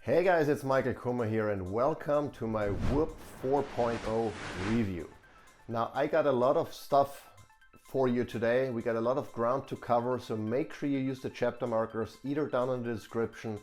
Hey guys, it's Michael Kummer here and welcome to my Whoop 4.0 review. Now I got a lot of stuff for you today. We got a lot of ground to cover, so make sure you use the chapter markers either down in the description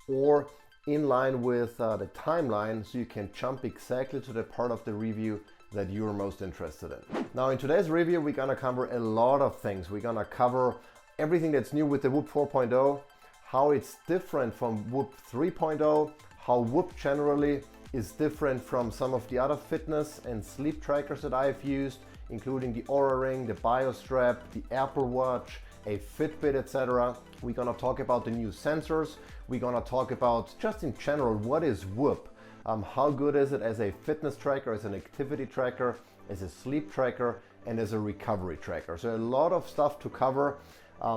or in line with the timeline so you can jump exactly to the part of the review that you're most interested in. Now in today's review we're gonna cover a lot of things. We're gonna cover everything that's new with the Whoop 4.0, how it's different from Whoop 3.0, how Whoop generally is different from some of the other fitness and sleep trackers that I've used, including the Oura ring, the BioStrap, the Apple Watch, a Fitbit, etc. We're gonna talk about the new sensors. We're gonna talk about just in general, what is Whoop? How good is it as a fitness tracker, as an activity tracker, as a sleep tracker, and as a recovery tracker. So a lot of stuff to cover.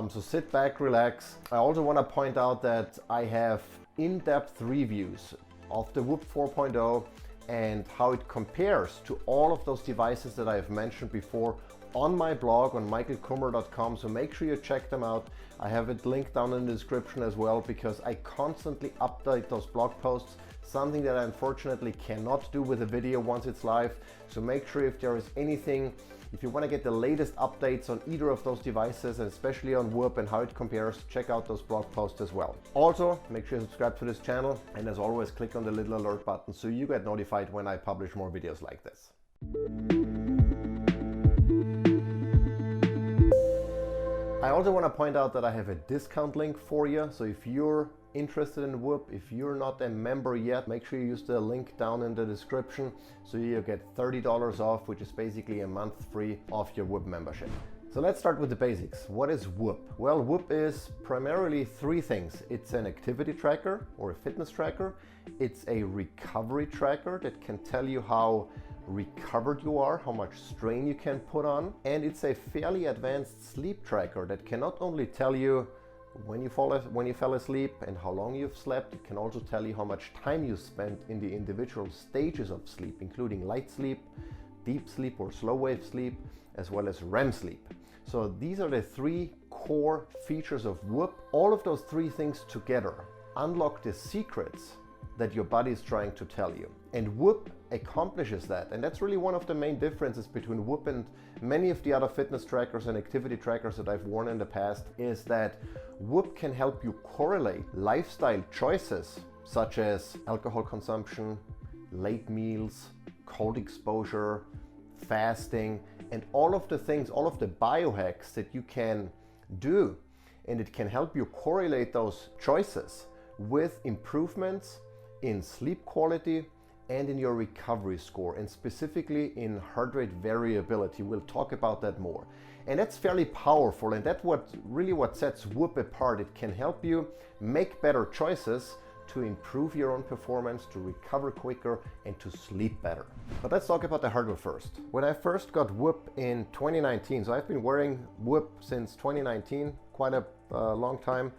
So sit back, relax. I also want to point out that I have in-depth reviews of the Whoop 4.0 and how it compares to all of those devices that I've mentioned before on my blog on michaelkummer.com. So make sure you check them out. I have it linked down in the description as well because I constantly update those blog posts, something that I unfortunately cannot do with a video once it's live. So make sure if there is anything, if you want to get the latest updates on either of those devices, and especially on Whoop and how it compares, check out those blog posts as well. Also, make sure you subscribe to this channel, and as always, click on the little alert button so you get notified when I publish more videos like this. I also want to point out that I have a discount link for you, so if you're interested in Whoop, if you're not a member yet, make sure you use the link down in the description so you get $30 off, which is basically a month free of your Whoop membership. So let's start with the basics. What is Whoop? Well, Whoop is primarily three things. It's an activity tracker or a fitness tracker. It's a recovery tracker that can tell you how recovered you are, how much strain you can put on. And it's a fairly advanced sleep tracker that can not only tell you when you fell asleep and how long you've slept, it can also tell you how much time you spent in the individual stages of sleep, including light sleep, deep sleep or slow wave sleep, as well as REM sleep. So these are the three core features of Whoop. All of those three things together unlock the secrets that your body is trying to tell you. And Whoop accomplishes that. And that's really one of the main differences between Whoop and many of the other fitness trackers and activity trackers that I've worn in the past, is that Whoop can help you correlate lifestyle choices such as alcohol consumption, late meals, cold exposure, fasting, and all of the things, all of the biohacks that you can do. And it can help you correlate those choices with improvements in sleep quality and in your recovery score, and specifically in heart rate variability. We'll talk about that more. And that's fairly powerful, and that's what sets Whoop apart. It can help you make better choices to improve your own performance, to recover quicker, and to sleep better. But let's talk about the hardware first. When I first got Whoop in 2019, so I've been wearing Whoop since 2019, quite a long time.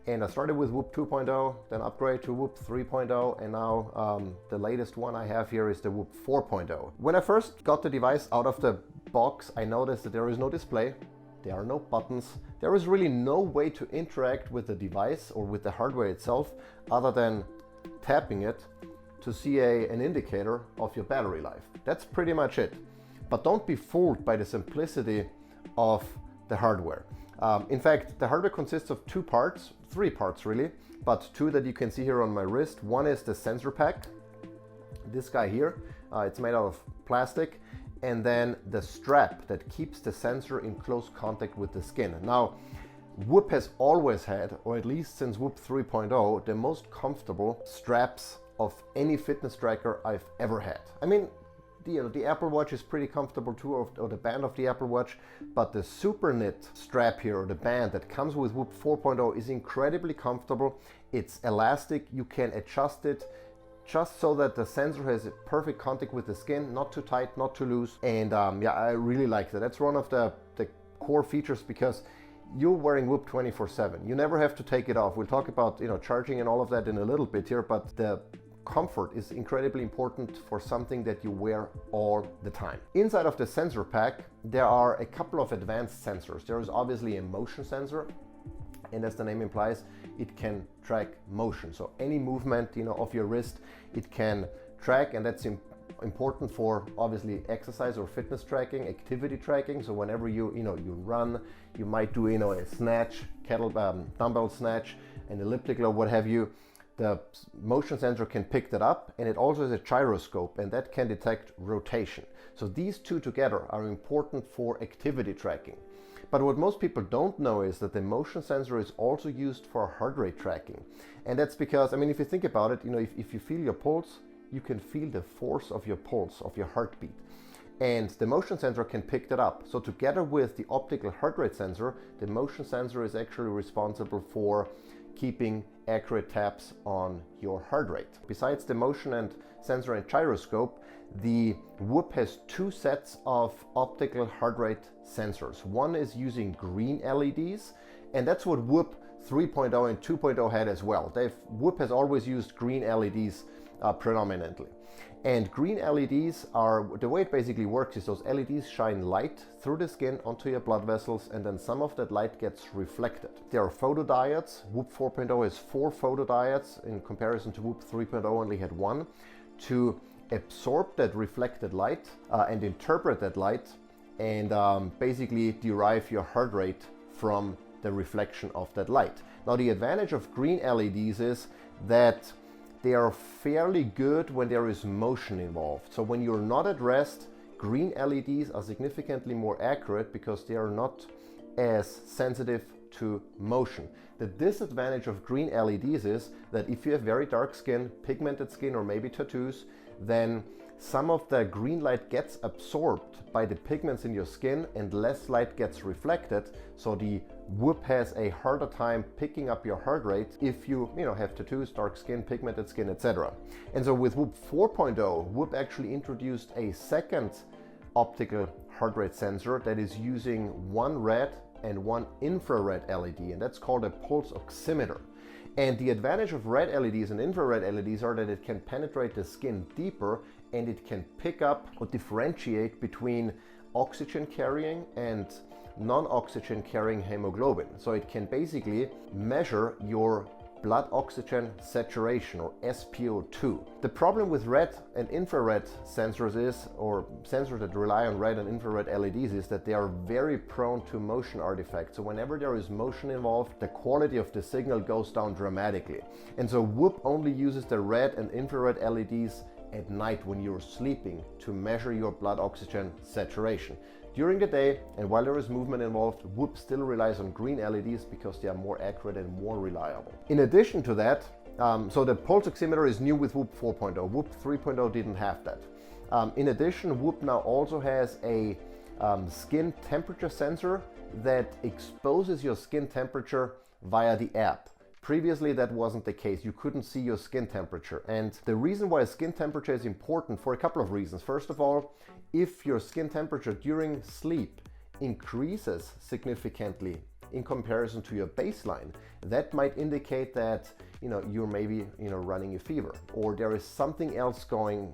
And I started with Whoop 2.0, then upgraded to Whoop 3.0, and now the latest one I have here is the Whoop 4.0. When I first got the device out of the box, I noticed that there is no display, there are no buttons, there is really no way to interact with the device or with the hardware itself other than tapping it to see an indicator of your battery life. That's pretty much it. But don't be fooled by the simplicity of the hardware. In fact, the hardware consists of three parts really, but two that you can see here on my wrist. One is the sensor pack, this guy here, it's made out of plastic, and then the strap that keeps the sensor in close contact with the skin. Now, Whoop has always had, or at least since Whoop 3.0, the most comfortable straps of any fitness tracker I've ever had. I mean, the Apple Watch is pretty comfortable too, or the band of the Apple Watch, but the super knit strap here, or the band that comes with Whoop 4.0, is incredibly comfortable. It's elastic, you can adjust it just so that the sensor has a perfect contact with the skin, not too tight, not too loose. And yeah, I really like that. That's one of the core features because you're wearing Whoop 24/7. You never have to take it off. We'll talk about charging and all of that in a little bit here, but the comfort is incredibly important for something that you wear all the time. Inside of the sensor pack, there are a couple of advanced sensors. There is obviously a motion sensor, And as the name implies, it can track motion. So any movement, of your wrist, it can track, and that's important for obviously exercise or fitness tracking, activity tracking. So whenever you run, you might do a snatch, dumbbell snatch, an elliptical or what have you. The motion sensor can pick that up, and it also has a gyroscope, and that can detect rotation. So these two together are important for activity tracking. But what most people don't know is that the motion sensor is also used for heart rate tracking. And that's because, if you think about it, if you feel your pulse, you can feel the force of your pulse, of your heartbeat. And the motion sensor can pick that up. So together with the optical heart rate sensor, the motion sensor is actually responsible for keeping accurate tabs on your heart rate. Besides the motion and sensor and gyroscope, the Whoop has two sets of optical heart rate sensors. One is using green LEDs, and that's what Whoop 3.0 and 2.0 had as well. Whoop has always used green LEDs predominantly. And green LEDs are, the way it basically works is those LEDs shine light through the skin onto your blood vessels, and then some of that light gets reflected. There are photodiodes. Whoop 4.0 has 4 photodiodes in comparison to Whoop 3.0 only had 1, to absorb that reflected light and interpret that light, and basically derive your heart rate from the reflection of that light. Now the advantage of green LEDs is that they are fairly good when there is motion involved. So when you're not at rest, green LEDs are significantly more accurate because they are not as sensitive to motion. The disadvantage of green LEDs is that if you have very dark skin, pigmented skin, or maybe tattoos, then some of the green light gets absorbed by the pigments in your skin and less light gets reflected. So the Whoop has a harder time picking up your heart rate if you have tattoos, dark skin, pigmented skin, etc. And so with Whoop 4.0, Whoop actually introduced a second optical heart rate sensor that is using one red and one infrared LED, and that's called a pulse oximeter. And the advantage of red LEDs and infrared LEDs are that it can penetrate the skin deeper, and it can pick up or differentiate between oxygen carrying and non-oxygen carrying hemoglobin. So it can basically measure your blood oxygen saturation, or SpO2. The problem with red and infrared sensors is, or sensors that rely on red and infrared LEDs, is that they are very prone to motion artifacts. So whenever there is motion involved, the quality of the signal goes down dramatically. And so Whoop only uses the red and infrared LEDs at night when you're sleeping to measure your blood oxygen saturation. During the day, and while there is movement involved, Whoop still relies on green LEDs because they are more accurate and more reliable. In addition to that, so the pulse oximeter is new with Whoop 4.0. Whoop 3.0 didn't have that. In addition, Whoop now also has a skin temperature sensor that exposes your skin temperature via the app. Previously, that wasn't the case. You couldn't see your skin temperature. And the reason why skin temperature is important, for a couple of reasons. First of all, if your skin temperature during sleep increases significantly in comparison to your baseline, that might indicate that you're maybe running a fever, or there is something else going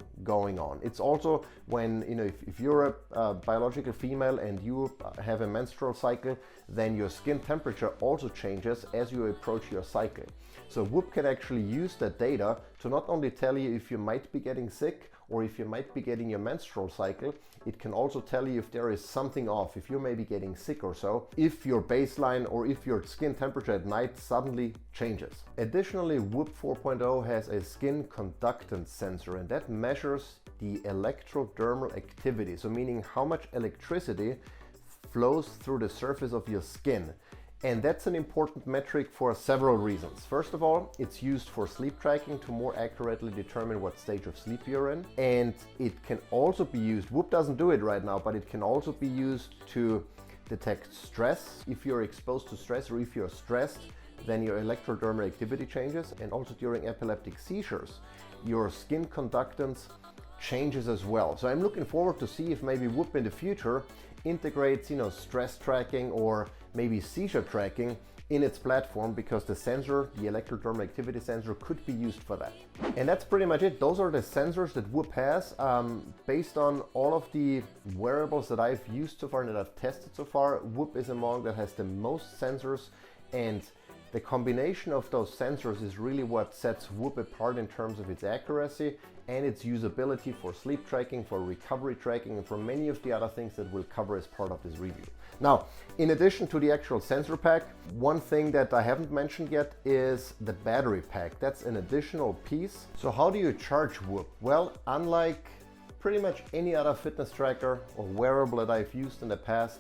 on. It's also when if you're a biological female and you have a menstrual cycle, then your skin temperature also changes as you approach your cycle. So Whoop can actually use that data to not only tell you if you might be getting sick or if you might be getting your menstrual cycle, it can also tell you if there is something off, if you may be getting sick or so, if your baseline or if your skin temperature at night suddenly changes. Additionally, Whoop 4.0 has a skin conductance sensor, and that measures the electrodermal activity, so meaning how much electricity flows through the surface of your skin. And that's an important metric for several reasons. First of all, it's used for sleep tracking to more accurately determine what stage of sleep you're in. And it can also be used, Whoop doesn't do it right now, but it can also be used to detect stress. If you're exposed to stress or if you're stressed, then your electrodermal activity changes. And also during epileptic seizures, your skin conductance changes as well. So I'm looking forward to see if maybe Whoop in the future integrates, stress tracking or maybe seizure tracking in its platform, because the sensor, the electrodermal activity sensor, could be used for that. And that's pretty much it. Those are the sensors that Whoop has. Based on all of the wearables that I've used so far and that I've tested so far, Whoop is among that has the most sensors and The combination of those sensors is really what sets Whoop apart in terms of its accuracy and its usability for sleep tracking, for recovery tracking, and for many of the other things that we'll cover as part of this review. Now, in addition to the actual sensor pack, one thing that I haven't mentioned yet is the battery pack. That's an additional piece. So how do you charge Whoop? Well, unlike pretty much any other fitness tracker or wearable that I've used in the past,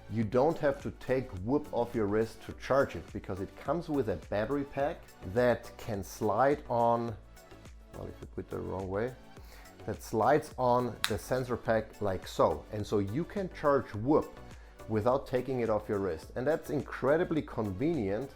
you don't have to take Whoop off your wrist to charge it, because it comes with a battery pack that can slide on, well, if you put it the wrong way, that slides on the sensor pack like so. And so you can charge Whoop without taking it off your wrist. And that's incredibly convenient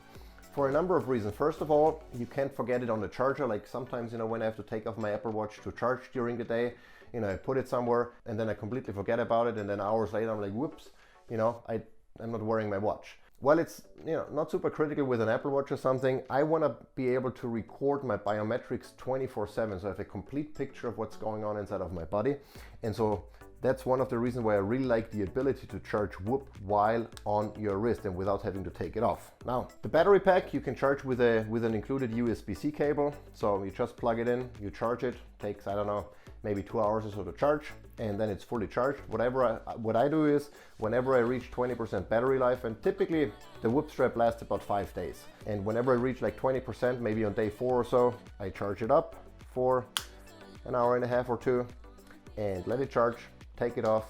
for a number of reasons. First of all, you can't forget it on the charger. Like sometimes, when I have to take off my Apple Watch to charge during the day, I put it somewhere and then I completely forget about it. And then hours later, I'm like, whoops, I'm not wearing my watch. Well, it's not super critical with an Apple Watch or something. I want to be able to record my biometrics 24/7, so I have a complete picture of what's going on inside of my body. And so that's one of the reasons why I really like the ability to charge Whoop while on your wrist and without having to take it off. Now, the battery pack you can charge with an included USB-C cable. So you just plug it in, you charge it. Takes, I don't know, maybe 2 hours or so to charge, and then it's fully charged. What I do is, whenever I reach 20% battery life, and typically the Whoop strap lasts about 5 days, and whenever I reach like 20%, maybe on day 4 or so, I charge it up for an hour and a half or 2 and let it charge, take it off,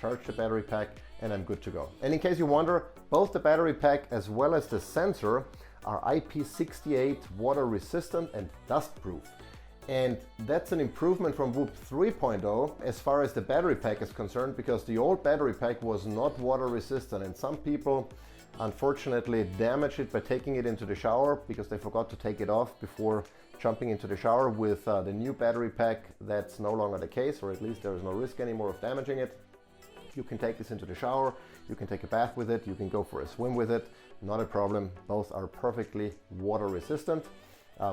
charge the battery pack, and I'm good to go. And in case you wonder, both the battery pack as well as the sensor are IP68 water resistant and dust proof. And that's an improvement from Whoop 3.0 as far as the battery pack is concerned, because the old battery pack was not water resistant, and some people unfortunately damaged it by taking it into the shower because they forgot to take it off before jumping into the shower. With the new battery pack, that's no longer the case, or at least there is no risk anymore of damaging it. You can take this into the shower, you can take a bath with it, you can go for a swim with it, not a problem. Both are perfectly water resistant.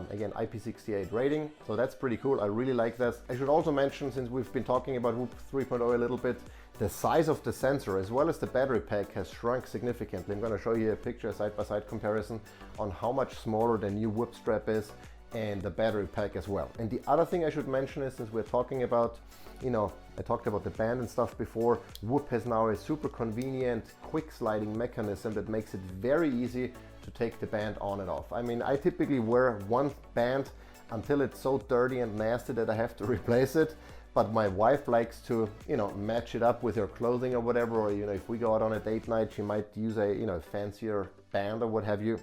Again, IP68 rating, so that's pretty cool. I really like that. I should also mention, since we've been talking about Whoop 3.0 a little bit, the size of the sensor as well as the battery pack has shrunk significantly. I'm going to show you a picture, a side-by-side comparison on how much smaller the new Whoop strap is and the battery pack as well. And the other thing I should mention is, since we're talking about, I talked about the band and stuff before, Whoop has now a super convenient quick sliding mechanism that makes it very easy to take the band on and off. I mean, I typically wear one band until it's so dirty and nasty that I have to replace it. But my wife likes to, match it up with her clothing or whatever, or, if we go out on a date night, she might use a, fancier band or what have you.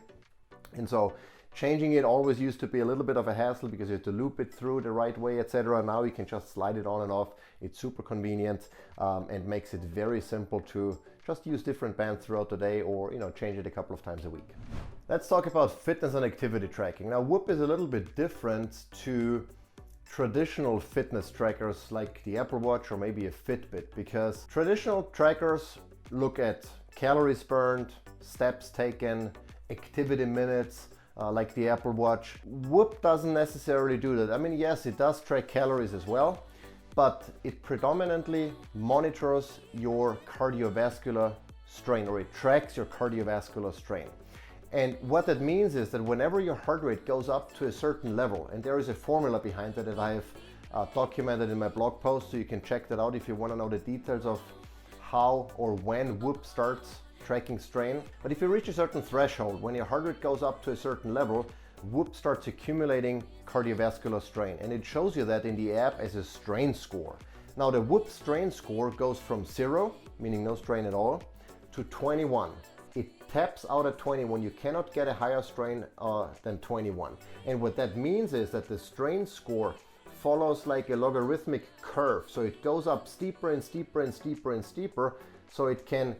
And so changing it always used to be a little bit of a hassle because you have to loop it through the right way, etc. Now you can just slide it on and off. It's super convenient and makes it very simple to just use different bands throughout the day, or change it a couple of times a week. Let's talk about fitness and activity tracking. Now, Whoop is a little bit different to traditional fitness trackers like the Apple Watch or maybe a Fitbit, because traditional trackers look at calories burned, steps taken, activity minutes, like the Apple Watch. Whoop doesn't necessarily do that. I mean, yes, it does track calories as well, but it predominantly monitors your cardiovascular strain, or it tracks your cardiovascular strain. And what that means is that whenever your heart rate goes up to a certain level, and there is a formula behind that I have documented in my blog post, so you can check that out if you want to know the details of how or when Whoop starts tracking strain. But if you reach a certain threshold, when your heart rate goes up to a certain level, Whoop starts accumulating cardiovascular strain, and it shows you that in the app as a strain score. Now, the Whoop strain score goes from 0, meaning no strain at all, to 21. It taps out at 21. You cannot get a higher strain than 21. And what that means is that the strain score follows like a logarithmic curve. So it goes up steeper and steeper and steeper and steeper, so it can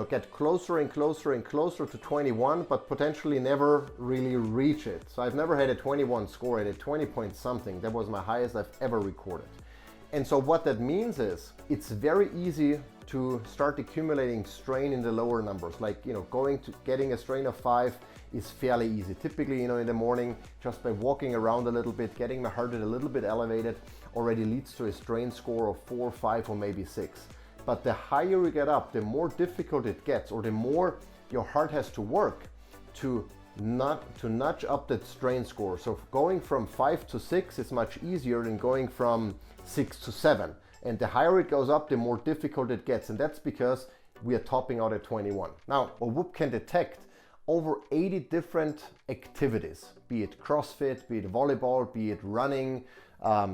get closer and closer and closer to 21, but potentially never really reach it. So I've never had a 21 score. I had a 20 point something. That was my highest I've ever recorded. And so what that means is it's very easy to start accumulating strain in the lower numbers. Like, getting a strain of 5 is fairly easy. Typically, in the morning, just by walking around a little bit, getting my heart rate a little bit elevated already leads to a strain score of 4, 5, or maybe 6. But the higher you get up, the more difficult it gets, or the more your heart has to work to nudge up that strain score. So going from 5 to 6 is much easier than going from 6 to 7. And the higher it goes up, the more difficult it gets. And that's because we are topping out at 21. Now, a Whoop can detect over 80 different activities, be it CrossFit, be it volleyball, be it running,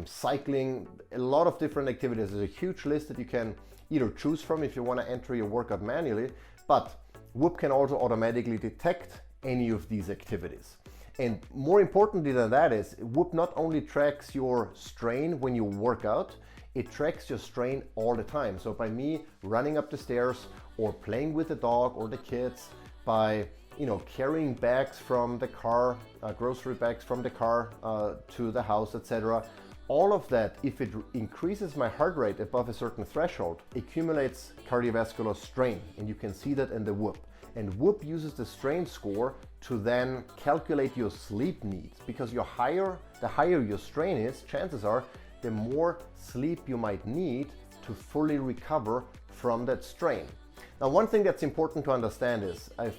cycling, a lot of different activities. There's a huge list that you can either choose from if you want to enter your workout manually, but Whoop can also automatically detect any of these activities. And more importantly than that is, Whoop not only tracks your strain when you work out, it tracks your strain all the time. So by me running up the stairs or playing with the dog or the kids, by carrying bags from the car, grocery bags from the car to the house, etc. All of that, if it increases my heart rate above a certain threshold, accumulates cardiovascular strain, and you can see that in the Whoop. And Whoop uses the strain score to then calculate your sleep needs, because the higher your strain is, chances are the more sleep you might need to fully recover from that strain. Now, one thing that's important to understand is, I've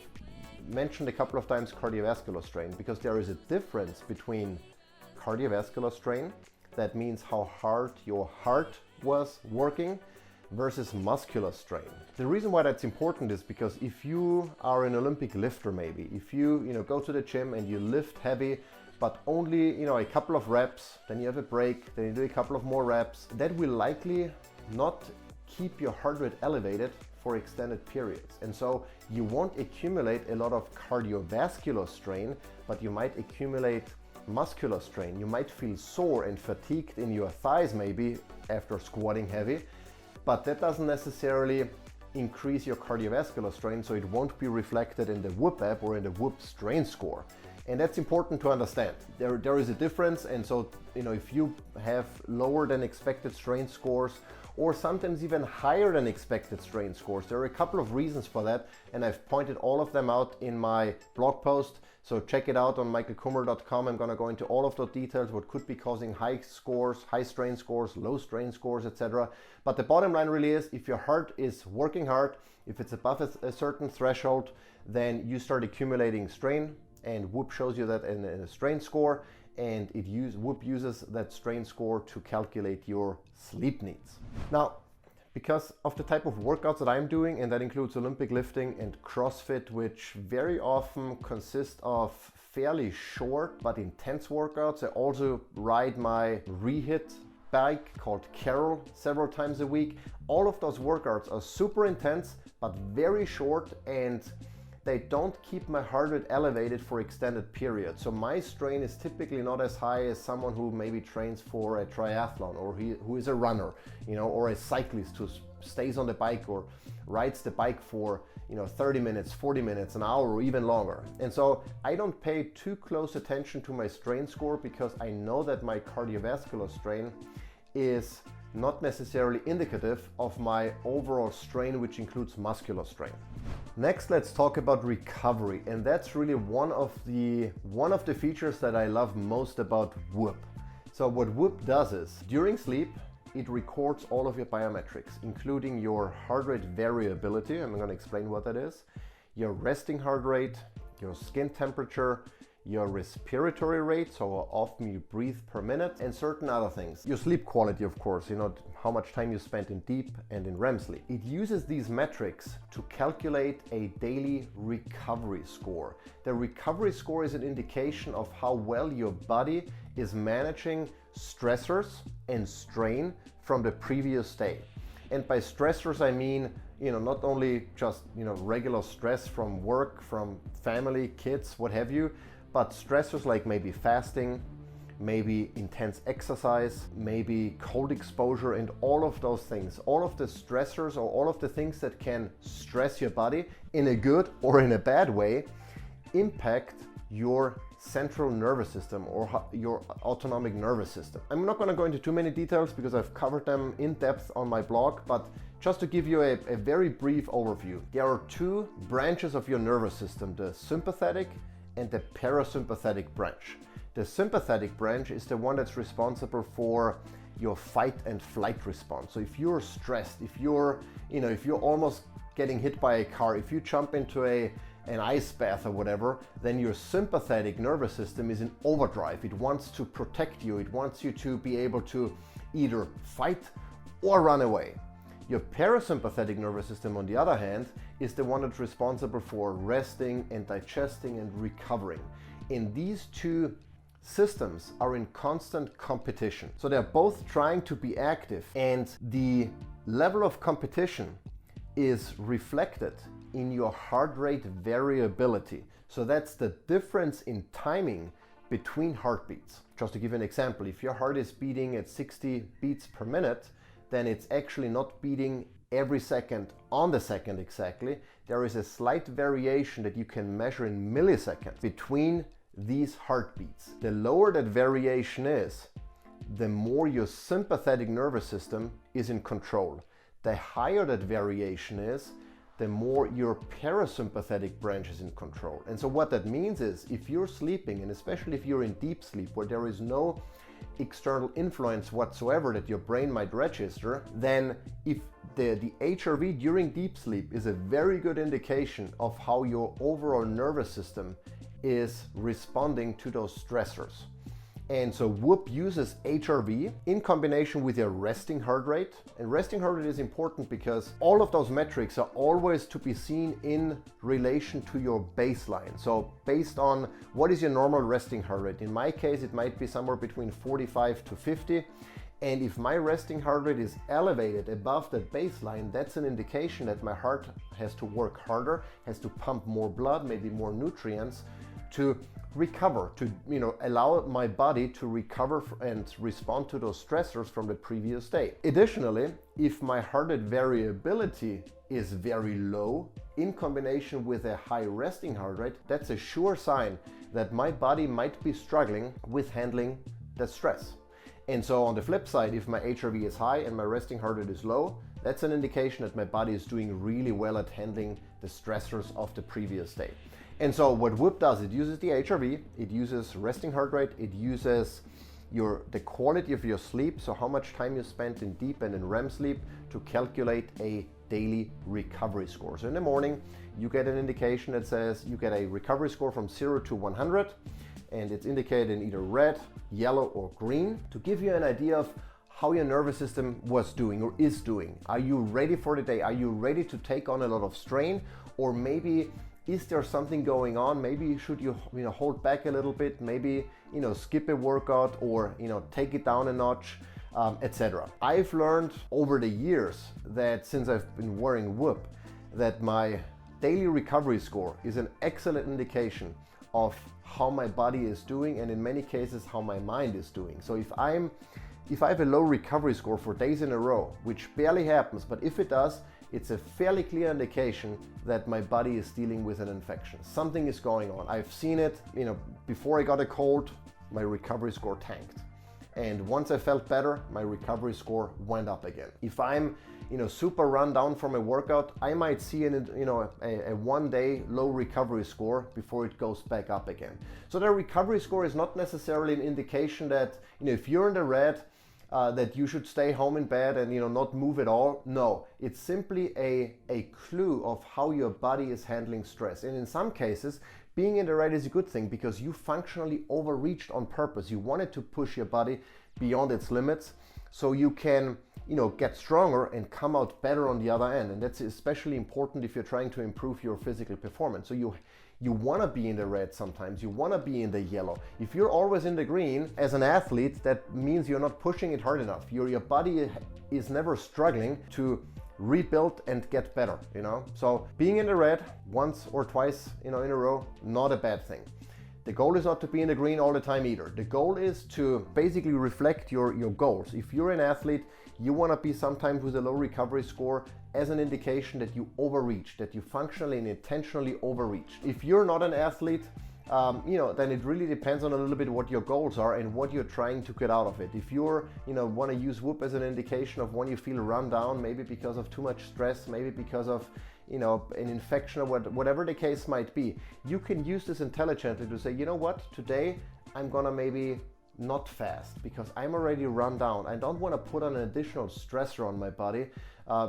mentioned a couple of times cardiovascular strain, because there is a difference between cardiovascular strain, that means how hard your heart was working, versus muscular strain. The reason why that's important is because if you are an Olympic lifter, maybe if you go to the gym and you lift heavy but only a couple of reps, then you have a break, then you do a couple of more reps, that will likely not keep your heart rate elevated for extended periods. And so you won't accumulate a lot of cardiovascular strain, but you might accumulate muscular strain. You might feel sore and fatigued in your thighs maybe after squatting heavy, but that doesn't necessarily increase your cardiovascular strain, so it won't be reflected in the Whoop app or in the Whoop strain score. And that's important to understand. There is a difference, and so if you have lower than expected strain scores, or sometimes even higher than expected strain scores, there are a couple of reasons for that, and I've pointed all of them out in my blog post. So check it out on michaelkummer.com. I'm going to go into all of those details, what could be causing high scores, high strain scores, low strain scores, etc. But the bottom line really is, if your heart is working hard, if it's above a certain threshold, then you start accumulating strain, and Whoop shows you that in a strain score, and Whoop uses that strain score to calculate your sleep needs. Now, because of the type of workouts that I'm doing, and that includes Olympic lifting and CrossFit, which very often consist of fairly short but intense workouts. I also ride my Rehit bike called Carol several times a week. All of those workouts are super intense but very short, and they don't keep my heart rate elevated for extended periods. So my strain is typically not as high as someone who maybe trains for a triathlon, or who is a runner, or a cyclist who stays on the bike or rides the bike for 30 minutes, 40 minutes, an hour, or even longer. And so I don't pay too close attention to my strain score, because I know that my cardiovascular strain is not necessarily indicative of my overall strain, which includes muscular strain. Next, let's talk about recovery, and that's really one of the features that I love most about Whoop. So what Whoop does is, during sleep, it records all of your biometrics, including your heart rate variability. I'm going to explain what that is. Your resting heart rate, your skin temperature, your respiratory rate, so how often you breathe per minute, and certain other things. Your sleep quality, of course, how much time you spent in deep and in REM sleep. It uses these metrics to calculate a daily recovery score. The recovery score is an indication of how well your body is managing stressors and strain from the previous day. And by stressors, I mean, not only just, regular stress from work, from family, kids, what have you, but stressors like maybe fasting, maybe intense exercise, maybe cold exposure, and all of those things. All of the stressors, or all of the things that can stress your body in a good or in a bad way, impact your central nervous system, or your autonomic nervous system. I'm not going to go into too many details because I've covered them in depth on my blog, but just to give you a very brief overview, there are two branches of your nervous system, the sympathetic and the parasympathetic branch. The sympathetic branch is the one that's responsible for your fight and flight response. So if you're stressed, if you're almost getting hit by a car, if you jump into a an ice bath or whatever, then your sympathetic nervous system is in overdrive. It wants to protect you. It wants you to be able to either fight or run away. Your parasympathetic nervous system, on the other hand, is the one that's responsible for resting and digesting and recovering. And these two systems are in constant competition. So they're both trying to be active, and the level of competition is reflected in your heart rate variability. So that's the difference in timing between heartbeats. Just to give you an example, if your heart is beating at 60 beats per minute, then it's actually not beating every second on the second exactly. There is a slight variation that you can measure in milliseconds between these heartbeats. The lower that variation is, the more your sympathetic nervous system is in control. The higher that variation is, the more your parasympathetic branch is in control. And so what that means is, if you're sleeping, and especially if you're in deep sleep where there is no external influence whatsoever that your brain might register, then if the HRV during deep sleep is a very good indication of how your overall nervous system is responding to those stressors. And so Whoop uses HRV in combination with your resting heart rate. And resting heart rate is important because all of those metrics are always to be seen in relation to your baseline. So based on what is your normal resting heart rate. In my case, it might be somewhere between 45 to 50. And if my resting heart rate is elevated above that baseline, that's an indication that my heart has to work harder, has to pump more blood, maybe more nutrients to recover, to allow my body to recover and respond to those stressors from the previous day. Additionally, if my heart rate variability is very low in combination with a high resting heart rate, that's a sure sign that my body might be struggling with handling the stress. And so on the flip side, if my HRV is high and my resting heart rate is low, that's an indication that my body is doing really well at handling the stressors of the previous day. And so what Whoop does, it uses the HRV, it uses resting heart rate, it uses the quality of your sleep, so how much time you spent in deep and in REM sleep, to calculate a daily recovery score. So in the morning, you get an indication that says you get a recovery score from 0 to 100, and it's indicated in either red, yellow, or green to give you an idea of how your nervous system was doing or is doing. Are you ready for the day? Are you ready to take on a lot of strain? Or maybe is there something going on? Maybe should you hold back a little bit, maybe skip a workout, or take it down a notch, etc. I've learned over the years that since I've been wearing Whoop, that my daily recovery score is an excellent indication of how my body is doing, and in many cases how my mind is doing. So if I have a low recovery score for days in a row, which barely happens, but if it does, it's a fairly clear indication that my body is dealing with an infection. Something is going on. I've seen it, before I got a cold, my recovery score tanked. And once I felt better, my recovery score went up again. If I'm, super run down from a workout, I might see a 1 day low recovery score before it goes back up again. So the recovery score is not necessarily an indication that, if you're in the red, that you should stay home in bed and not move at all. No, it's simply a clue of how your body is handling stress. And in some cases, being in the red is a good thing because you functionally overreached on purpose. You wanted to push your body beyond its limits so you can get stronger and come out better on the other end. And that's especially important if you're trying to improve your physical performance. So you want to be in the red sometimes, you want to be in the yellow. If you're always in the green as an athlete, that means you're not pushing it hard enough. Your body is never struggling to rebuild and get better, So being in the red once or twice, in a row, not a bad thing. The goal is not to be in the green all the time either. The goal is to basically reflect your goals. If you're an athlete, you want to be sometimes with a low recovery score as an indication that you overreached, that you functionally and intentionally overreached. If you're not an athlete, then it really depends on a little bit what your goals are and what you're trying to get out of it. If you're, want to use Whoop as an indication of when you feel run down, maybe because of too much stress, maybe because of an infection or whatever the case might be, you can use this intelligently to say, today I'm gonna maybe not fast, because I'm already run down. I don't want to put an additional stressor on my body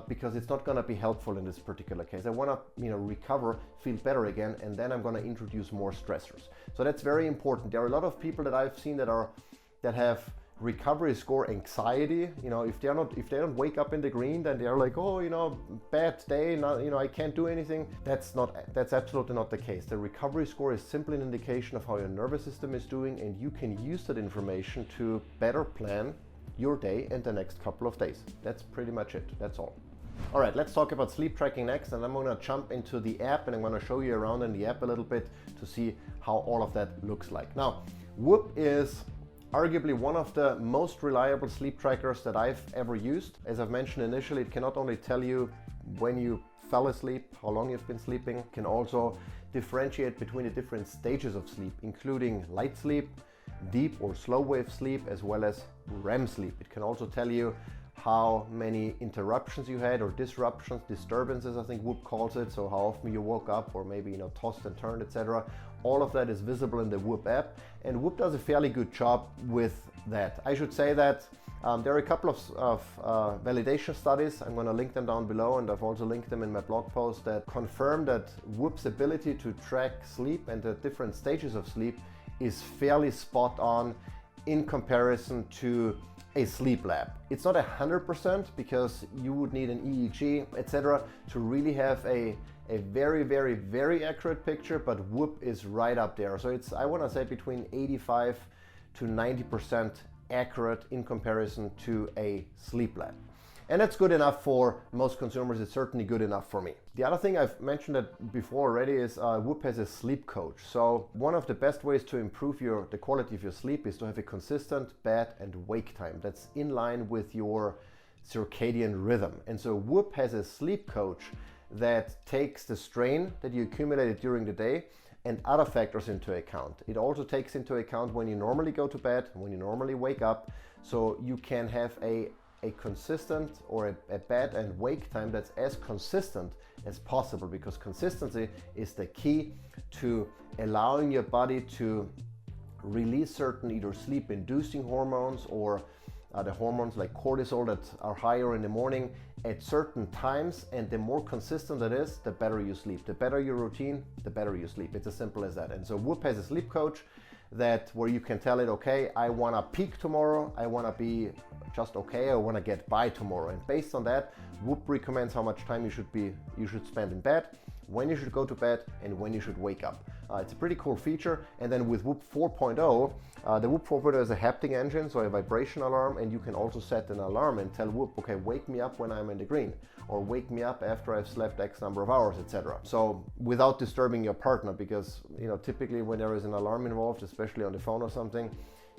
because it's not going to be helpful in this particular case. I want to, recover, feel better again, and then I'm going to introduce more stressors. So that's very important. There are a lot of people that I've seen that have recovery score anxiety. If they don't wake up in the green, then they're like, oh, bad day, I can't do anything. That's absolutely not the case. The recovery score is simply an indication of how your nervous system is doing, and you can use that information to better plan your day and the next couple of days. That's pretty much it. That's all. All right, let's talk about sleep tracking next, and I'm going to jump into the app and I'm going to show you around in the app a little bit to see how all of that looks like. Now, Whoop is arguably one of the most reliable sleep trackers that I've ever used. As I've mentioned initially, it can not only tell you when you fell asleep, how long you've been sleeping, it can also differentiate between the different stages of sleep, including light sleep, deep or slow wave sleep, as well as REM sleep. It can also tell you how many interruptions you had, or disturbances, I think Whoop calls it. So how often you woke up, or maybe tossed and turned, etc. All of that is visible in the Whoop app, and Whoop does a fairly good job with that. I should say that there are a couple of validation studies. I'm going to link them down below, and I've also linked them in my blog post, that confirm that Whoop's ability to track sleep and the different stages of sleep is fairly spot on in comparison to a sleep lab. It's not 100%, because you would need an EEG, etc., to really have a very, very, very accurate picture, but Whoop is right up there. So it's, I want to say, between 85 to 90% accurate in comparison to a sleep lab. And that's good enough for most consumers. It's certainly good enough for me. The other thing, I've mentioned that before already, is Whoop has a sleep coach. So one of the best ways to improve the quality of your sleep is to have a consistent bed and wake time that's in line with your circadian rhythm. And so Whoop has a sleep coach that takes the strain that you accumulated during the day and other factors into account. It also takes into account when you normally go to bed, when you normally wake up, so you can have a consistent, or a bed and wake time that's as consistent as possible, because consistency is the key to allowing your body to release certain either sleep inducing hormones, or the hormones like cortisol that are higher in the morning at certain times. And the more consistent it is, the better you sleep. The better your routine, the better you sleep. It's as simple as that. And so Whoop has a sleep coach where you can tell it, okay, I want to peak tomorrow, I want to be just okay, I want to get by tomorrow. And based on that, Whoop recommends how much time you should spend in bed, when you should go to bed, and when you should wake up. It's a pretty cool feature. And then with Whoop 4.0, the Whoop 4.0 is a haptic engine, so a vibration alarm, and you can also set an alarm and tell Whoop, okay, wake me up when I'm in the green, or wake me up after I've slept X number of hours, etc. So without disturbing your partner, because typically when there is an alarm involved, especially on the phone or something,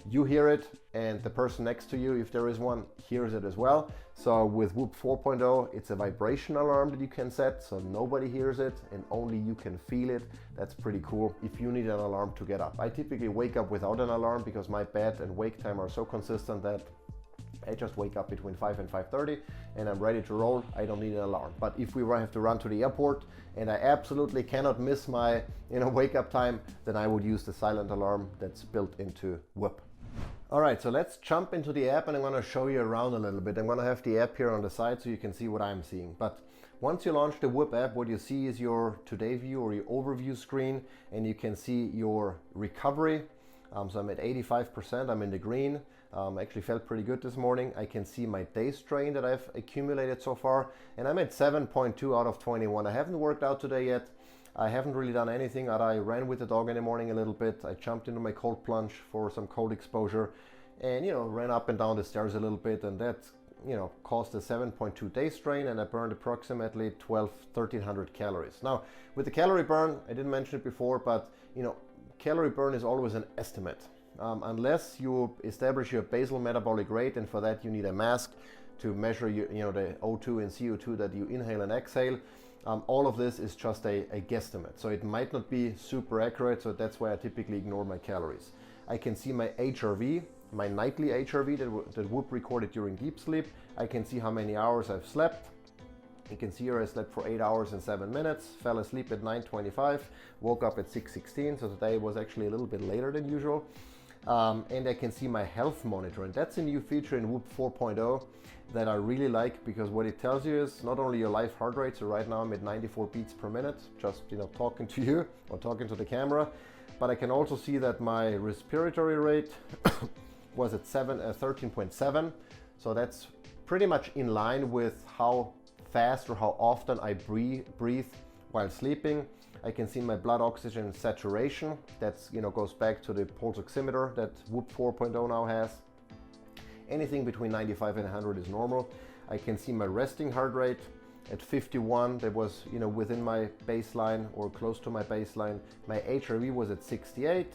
you hear it, and the person next to you, if there is one, hears it as well. So with Whoop 4.0, it's a vibration alarm that you can set, so nobody hears it and only you can feel it. That's pretty cool if you need an alarm to get up. I typically wake up without an alarm, because my bed and wake time are so consistent that I just wake up between 5 and 5:30 and I'm ready to roll. I don't need an alarm. But if we have to run to the airport and I absolutely cannot miss my wake up time, then I would use the silent alarm that's built into Whoop. All right, so let's jump into the app, and I'm going to show you around a little bit. I'm going to have the app here on the side so you can see what I'm seeing. But once you launch the Whoop app, what you see is your today view, or your overview screen, and you can see your recovery. So I'm at 85%, I'm in the green. I actually felt pretty good this morning. I can see my day strain that I've accumulated so far, and I'm at 7.2 out of 21. I haven't worked out today yet. I haven't really done anything. I ran with the dog in the morning a little bit. I jumped into my cold plunge for some cold exposure, and ran up and down the stairs a little bit, and that caused a 7.2 day strain, and I burned approximately 1,300 calories. Now, with the calorie burn, I didn't mention it before, but calorie burn is always an estimate. Unless you establish your basal metabolic rate, and for that you need a mask to measure the O2 and CO2 that you inhale and exhale. All of this is just a guesstimate, so it might not be super accurate, so that's why I typically ignore my calories. I can see my HRV, my nightly HRV that Whoop recorded during deep sleep. I can see how many hours I've slept. You can see here I slept for 8 hours and 7 minutes, fell asleep at 9:25, woke up at 6:16, so today was actually a little bit later than usual. and I can see my health monitor, and that's a new feature in Whoop 4.0 that I really like, because what it tells you is not only your live heart rate, so right now I'm at 94 beats per minute, just talking to you or talking to the camera, but I can also see that my respiratory rate was at 13.7, so that's pretty much in line with how fast or how often I breathe while sleeping. I can see my blood oxygen saturation. That's goes back to the pulse oximeter that Whoop 4.0 now has. Anything between 95 and 100 is normal. I can see my resting heart rate at 51. That was within my baseline or close to my baseline. My HRV was at 68.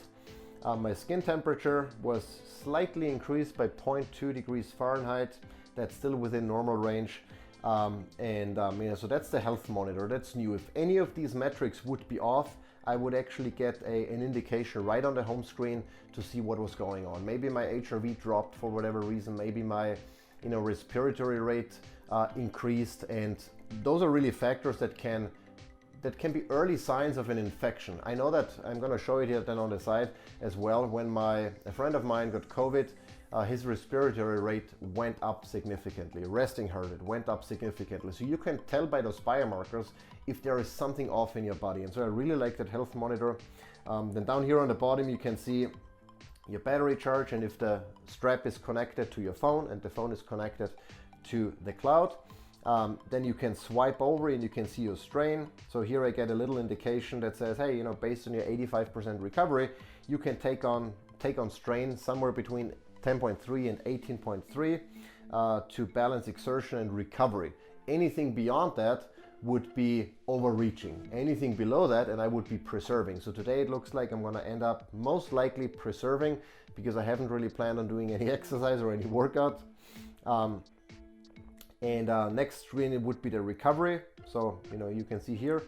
My skin temperature was slightly increased by 0.2 degrees Fahrenheit. That's still within normal range. So that's the health monitor. That's new. If any of these metrics would be off, I would actually get an indication right on the home screen to see what was going on. Maybe my HRV dropped for whatever reason. Maybe my respiratory rate increased, and those are really factors that can be early signs of an infection. I know that I'm going to show it here then on the side as well. When a friend of mine got COVID, his respiratory rate went up significantly. Resting heart rate went up significantly. So you can tell by those biomarkers if there is something off in your body. And so I really like that health monitor. Then down here on the bottom, you can see your battery charge, and if the strap is connected to your phone and the phone is connected to the cloud, then you can swipe over and you can see your strain. So here I get a little indication that says, hey, based on your 85% recovery, you can take on strain somewhere between 10.3 and 18.3 to balance exertion and recovery. Anything beyond that would be overreaching. Anything below that and I would be preserving. So today it looks like I'm going to end up most likely preserving, because I haven't really planned on doing any exercise or any workout. Next screen, it would be the recovery. So you can see here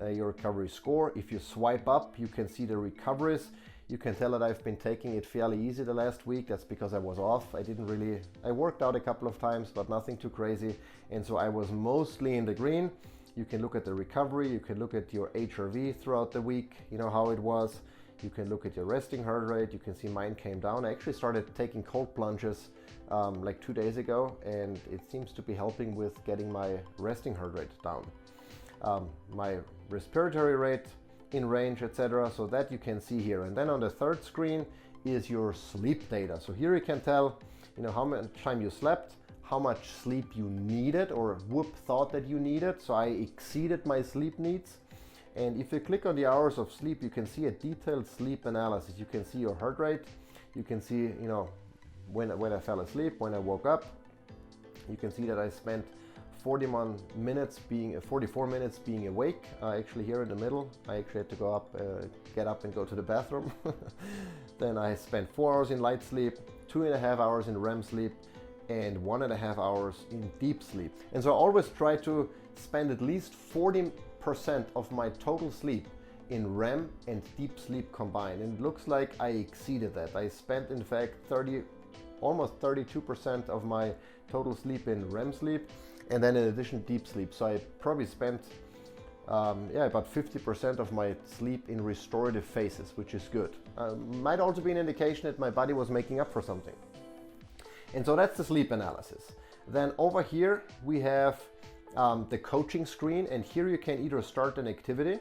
your recovery score. If you swipe up, you can see the recoveries. You can tell that I've been taking it fairly easy the last week. That's because I was off. I worked out a couple of times, but nothing too crazy. And so I was mostly in the green. You can look at the recovery. You can look at your HRV throughout the week, how it was. You can look at your resting heart rate. You can see mine came down. I actually started taking cold plunges like 2 days ago, and it seems to be helping with getting my resting heart rate down. My respiratory rate in range, etc. So that you can see here. And then on the third screen is your sleep data. So here you can tell, how much time you slept, how much sleep you needed or Whoop thought that you needed. So I exceeded my sleep needs. And if you click on the hours of sleep, you can see a detailed sleep analysis. You can see your heart rate. You can see, when I fell asleep, when I woke up. You can see that I spent 44 minutes being awake. Actually here in the middle, I actually had to get up and go to the bathroom. Then I spent 4 hours in light sleep, 2.5 hours in REM sleep, and 1.5 hours in deep sleep. And so I always try to spend at least 40% of my total sleep in REM and deep sleep combined. And it looks like I exceeded that. I spent, in fact, almost 32% of my total sleep in REM sleep, and then in addition deep sleep. So I probably spent about 50% of my sleep in restorative phases, which is good. Might also be an indication that my body was making up for something. And so that's the sleep analysis. Then over here we have the coaching screen, and here you can either start an activity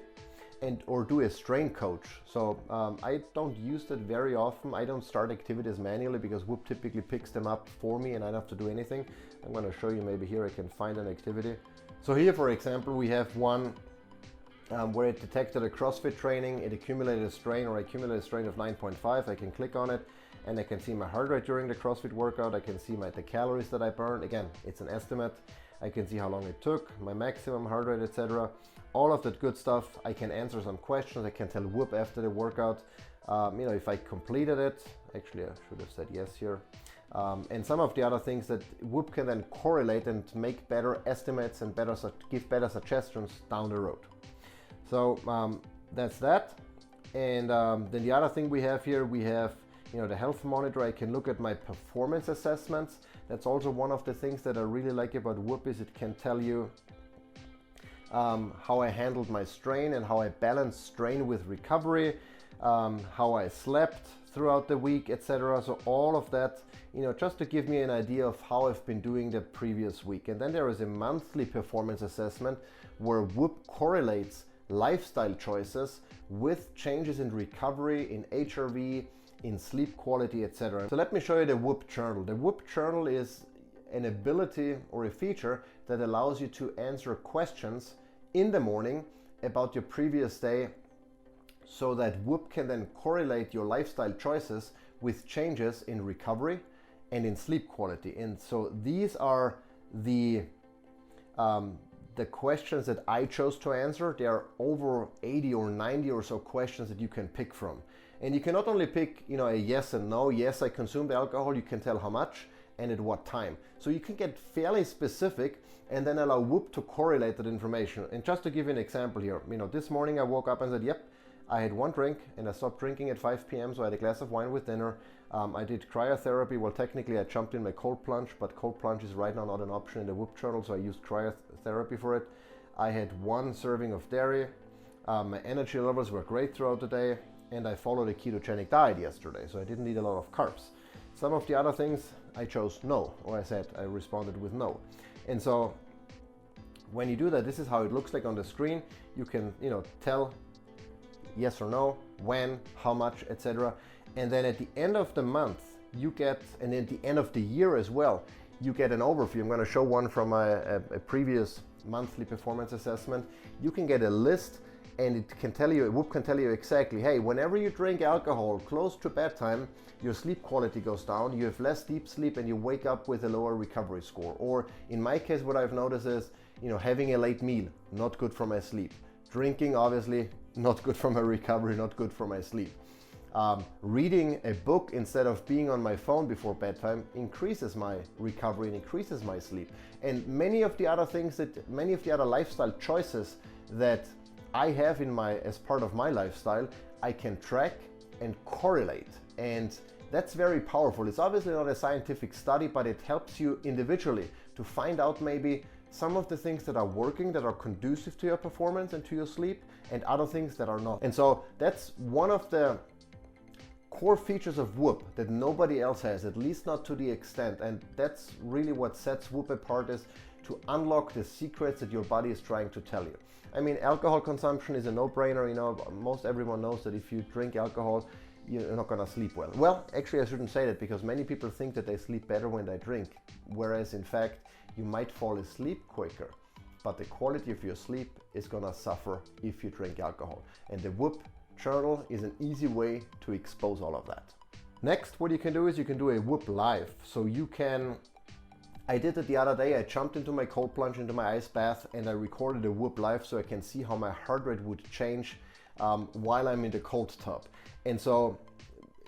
or do a strain coach. So I don't use that very often. I don't start activities manually because Whoop typically picks them up for me and I don't have to do anything. I'm going to show you, maybe here I can find an activity. So here, for example, we have one where it detected a CrossFit training. It accumulated a strain of 9.5. I can click on it and I can see my heart rate during the CrossFit workout. I can see the calories that I burned. Again, it's an estimate. I can see how long it took, my maximum heart rate, etc. All of that good stuff. I can answer some questions. I can tell Whoop after the workout, if I completed it. Actually, I should have said yes here. And some of the other things that Whoop can then correlate and make better estimates and give better suggestions down the road. So that's that. And then the other thing we have here, we have the health monitor. I can look at my performance assessments. That's also one of the things that I really like about Whoop, is it can tell you how I handled my strain and how I balanced strain with recovery, how I slept throughout the week, etc. So all of that, just to give me an idea of how I've been doing the previous week. And then there is a monthly performance assessment where Whoop correlates lifestyle choices with changes in recovery, in HRV, in sleep quality, etc. So let me show you the Whoop journal. The Whoop journal is an ability or a feature that allows you to answer questions in the morning about your previous day, so that Whoop can then correlate your lifestyle choices with changes in recovery and in sleep quality. And so these are the questions that I chose to answer. There are over 80 or 90 or so questions that you can pick from. And you can not only pick, a yes and no. Yes, I consumed alcohol. You can tell how much and at what time. So you can get fairly specific and then allow Whoop to correlate that information. And just to give you an example here, this morning I woke up and said, yep, I had one drink and I stopped drinking at 5 p.m. So I had a glass of wine with dinner. I did cryotherapy. Well, technically I jumped in my cold plunge, but cold plunge is right now not an option in the Whoop journal, so I used cryotherapy for it. I had one serving of dairy. My energy levels were great throughout the day, and I followed a ketogenic diet yesterday, so I didn't eat a lot of carbs. Some of the other things I chose no, or I responded with no. And so when you do that, this is how it looks like on the screen. You can, tell yes or no, when, how much, etc. And then at the end of the month, you get, and at the end of the year as well, you get an overview. I'm going to show one from a previous monthly performance assessment. You can get a list, and it can tell you, Whoop can tell you exactly, hey, whenever you drink alcohol close to bedtime, your sleep quality goes down, you have less deep sleep, and you wake up with a lower recovery score. Or in my case, what I've noticed is, having a late meal, not good for my sleep. Drinking, obviously, not good for my recovery, not good for my sleep. Reading a book instead of being on my phone before bedtime increases my recovery and increases my sleep. And many of the other lifestyle choices that I have as part of my lifestyle, I can track and correlate. And that's very powerful. It's obviously not a scientific study, but it helps you individually to find out maybe some of the things that are working, that are conducive to your performance and to your sleep, and other things that are not. And so that's one of the core features of Whoop that nobody else has, at least not to the extent. And that's really what sets Whoop apart, is to unlock the secrets that your body is trying to tell you. I mean, alcohol consumption is a no-brainer. Most everyone knows that if you drink alcohol, you're not gonna sleep well. Well, actually I shouldn't say that, because many people think that they sleep better when they drink, whereas in fact, you might fall asleep quicker, but the quality of your sleep is gonna suffer if you drink alcohol. And the Whoop journal is an easy way to expose all of that. Next, what you can do is you can do a Whoop live. So I did it the other day. I jumped into my cold plunge, into my ice bath, and I recorded a Whoop live so I can see how my heart rate would change while I'm in the cold tub. And so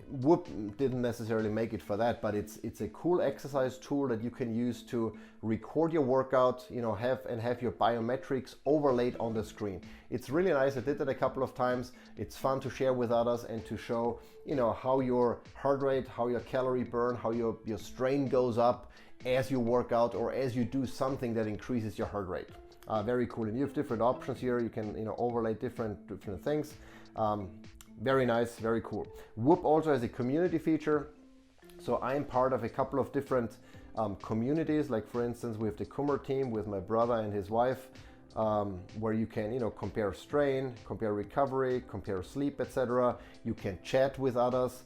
Whoop didn't necessarily make it for that, but it's a cool exercise tool that you can use to record your workout, have your biometrics overlaid on the screen. It's really nice. I did that a couple of times. It's fun to share with others and to show, how your heart rate, how your calorie burn, how your strain goes up as you work out or as you do something that increases your heart rate. Very cool. And you have different options here. You can, overlay different things. Very nice, very cool. Whoop also has a community feature. So I'm part of a couple of different communities. Like for instance, we have the Kummer team with my brother and his wife, where you can, compare strain, compare recovery, compare sleep, etc. You can chat with others.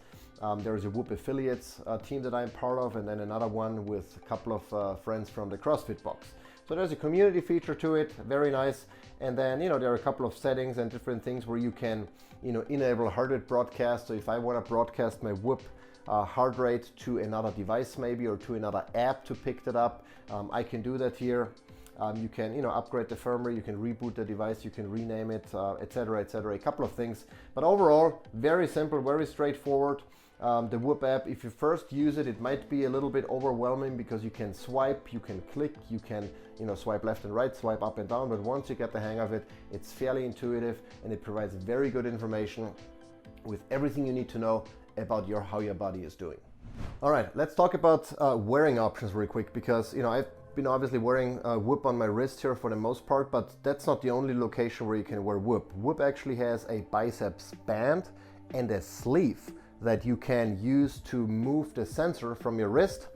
There is a Whoop affiliates team that I'm part of, and then another one with a couple of friends from the CrossFit box. So there's a community feature to it, very nice. And then, there are a couple of settings and different things where you can, enable heart rate broadcast. So if I want to broadcast my Whoop heart rate to another device maybe, or to another app to pick that up, I can do that here. You can, upgrade the firmware, you can reboot the device, you can rename it, etc., etc. A couple of things. But overall, very simple, very straightforward. The Whoop app, if you first use it, it might be a little bit overwhelming because you can swipe, you can click, you can swipe left and right, swipe up and down, but once you get the hang of it, it's fairly intuitive and it provides very good information with everything you need to know about how your body is doing. All right, let's talk about wearing options real quick, because I've been obviously wearing Whoop on my wrist here for the most part, but that's not the only location where you can wear Whoop. Whoop actually has a biceps band and a sleeve that you can use to move the sensor from your wrist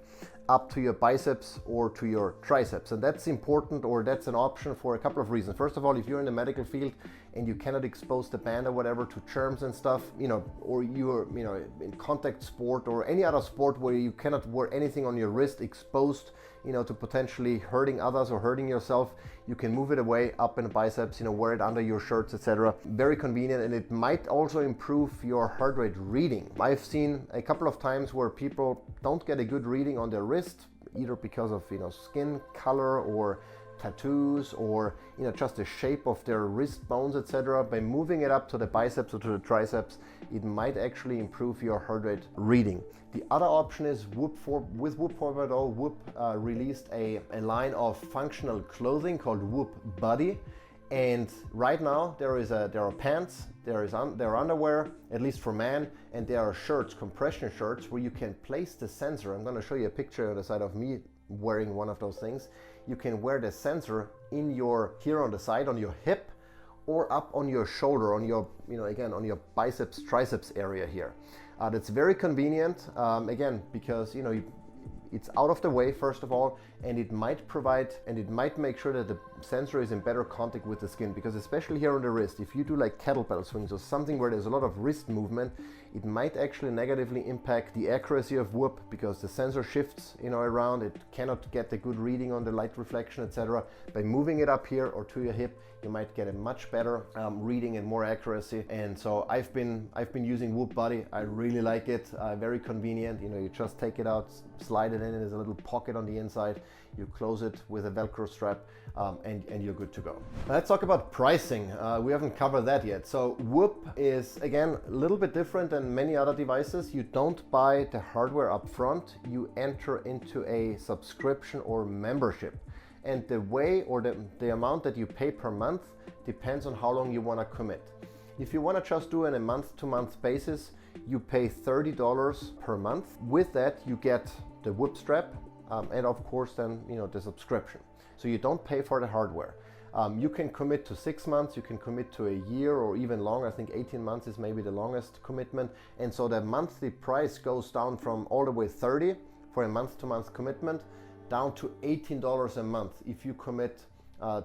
up to your biceps or to your triceps. And that's important, or that's an option for a couple of reasons. First of all, if you're in the medical field and you cannot expose the band or whatever to germs and stuff, or you're, in contact sport or any other sport where you cannot wear anything on your wrist exposed, to potentially hurting others or hurting yourself, you can move it away up in the biceps, wear it under your shirts, etc. Very convenient, and it might also improve your heart rate reading. I've seen a couple of times where people don't get a good reading on their wrist, either because of skin color or tattoos, or just the shape of their wrist bones, etc. By moving it up to the biceps or to the triceps, it might actually improve your heart rate reading. The other option is with Whoop 4.0, Whoop released a line of functional clothing called Whoop Body, and right now there are pants, there are underwear, at least for men, and there are shirts, compression shirts, where you can place the sensor. I'm going to show you a picture on the side of me wearing one of those things. You can wear the sensor here on the side, on your hip, or up on your shoulder, on your, again, on your biceps, triceps area here. That's very convenient, again, because, it's out of the way, first of all, and it might make sure that the sensor is in better contact with the skin, because especially here on the wrist, if you do like kettlebell swings or something where there's a lot of wrist movement, it might actually negatively impact the accuracy of Whoop, because the sensor shifts, around. It cannot get a good reading on the light reflection, etc. By moving it up here or to your hip, you might get a much better reading and more accuracy. And so I've been using Whoop Body. I really like it. Very convenient. You just take it out, slide it in. There's a little pocket on the inside. You close it with a Velcro strap, and you're good to go. Let's talk about pricing. We haven't covered that yet. So Whoop is, again, a little bit different than many other devices. You don't buy the hardware up front. You enter into a subscription or membership. And the way, or the amount that you pay per month, depends on how long you want to commit. If you want to just do it on a month-to-month basis, you pay $30 per month. With that, you get the Whoop strap, and of course then, the subscription. So you don't pay for the hardware. You can commit to 6 months, you can commit to a year, or even longer. I think 18 months is maybe the longest commitment. And so the monthly price goes down from all the way $30 for a month-to-month commitment, down to $18 a month if you commit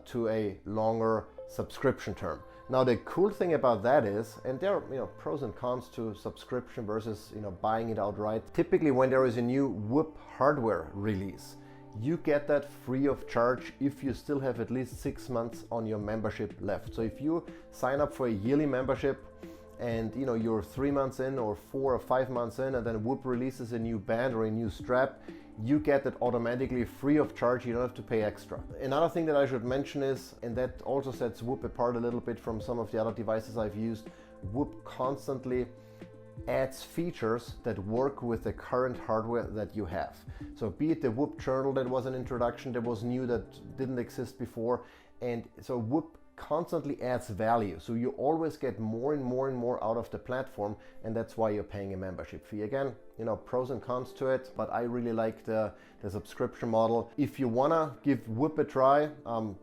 to a longer subscription term. Now the cool thing about that is, and there are pros and cons to subscription versus buying it outright. Typically when there is a new Whoop hardware release, you get that free of charge if you still have at least 6 months on your membership left. So if you sign up for a yearly membership and you're 3 months in or 4 or 5 months in, and then Whoop releases a new band or a new strap, you get it automatically free of charge. You don't have to pay extra. Another thing that I should mention is, and that also sets Whoop apart a little bit from some of the other devices I've used, Whoop constantly adds features that work with the current hardware that you have. So be it the Whoop journal that was an introduction that was new, that didn't exist before, and so Whoop constantly adds value. So you always get more and more and more out of the platform, and that's why you're paying a membership fee. Again, pros and cons to it, but I really like the subscription model. If you wanna give Whoop a try,